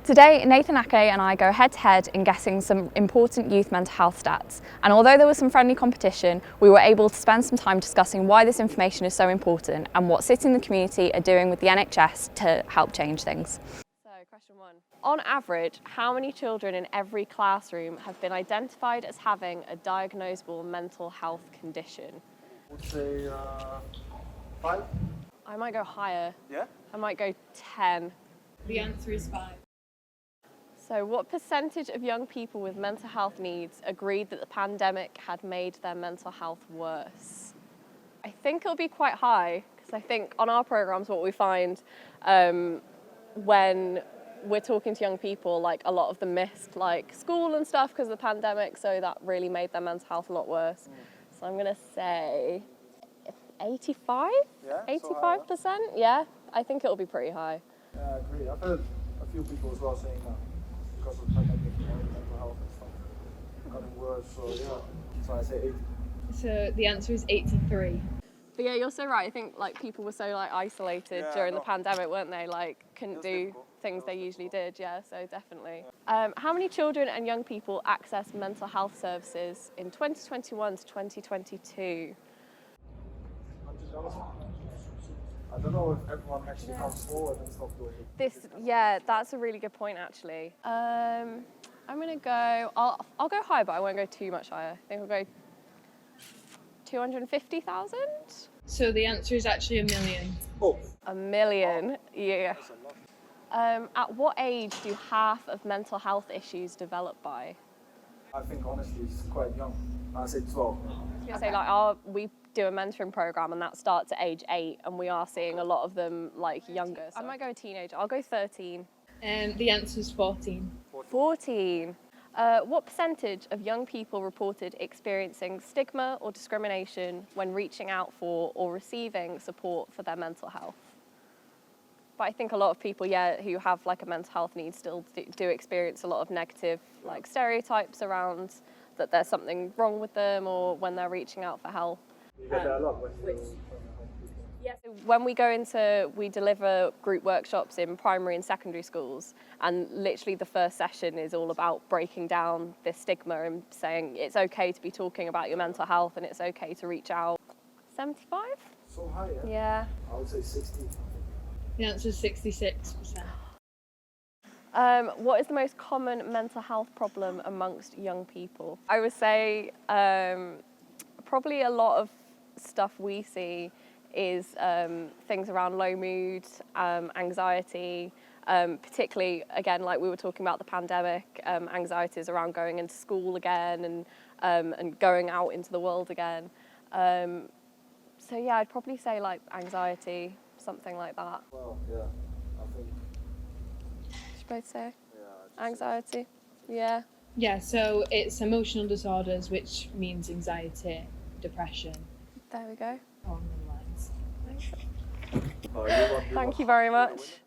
Today, Nathan Ake and I go head-to-head in guessing some important youth mental health stats. And although there was some friendly competition, we were able to spend some time discussing why this information is so important and what CITC in the community are doing with the NHS to help change things. So, question one. On average, how many children in every classroom have been identified as having a diagnosable mental health condition? I would say 5. I might go higher. Yeah? I might go 10. The answer is 5. So what percentage of young people with mental health needs agreed that the pandemic had made their mental health worse? I think it'll be quite high, because I think on our programmes what we find when we're talking to young people, like a lot of them missed like school and stuff because of the pandemic, so that really made their mental health a lot worse. So I'm going to say 85? Yeah, 85%? Yeah, I think it'll be pretty high. Yeah, I agree. I've heard a few people as well saying that because of the pandemic, mental health and stuff gotten worse. So yeah, so I say 80. So the answer is 83. But yeah, you're so right. I think like people were so like isolated during the pandemic, weren't they? Like couldn't do things they usually did. Yeah, so definitely. How many children and young people access mental health services in 2021 to 2022? I don't know if everyone actually comes forward and stuff doing it. Yeah, that's a really good point actually. I'm gonna go. I'll go high, but I won't go too much higher. I think I'll go 250,000. So the answer is actually 1 million. Oh. 1 million, yeah. That's a lot. At what age do half of mental health issues develop by? I think honestly it's quite young. I say 12. I say like we do a mentoring program and that starts at age 8, and we are seeing a lot of them like younger. So I might go teenager. I'll go 13. The answer is 14. 14. What percentage of young people reported experiencing stigma or discrimination when reaching out for or receiving support for their mental health? But I think a lot of people, who have like a mental health need still do experience a lot of negative like stereotypes around that there's something wrong with them or when they're reaching out for help. You get that a lot when We deliver group workshops in primary and secondary schools, and literally the first session is all about breaking down this stigma and saying it's okay to be talking about your mental health and it's okay to reach out. 75? So high, yeah? Yeah. I would say 60. The answer is 66%. What is the most common mental health problem amongst young people? I would say probably a lot of stuff we see is things around low mood, anxiety, particularly, again, like we were talking about the pandemic, anxieties around going into school again and going out into the world again. So yeah, I'd probably say like anxiety, something like that. Well, yeah, I think. Should both say? Yeah. Anxiety? Yeah. Yeah, so it's emotional disorders, which means anxiety, depression. There we go. Along them lines. Thank you very much.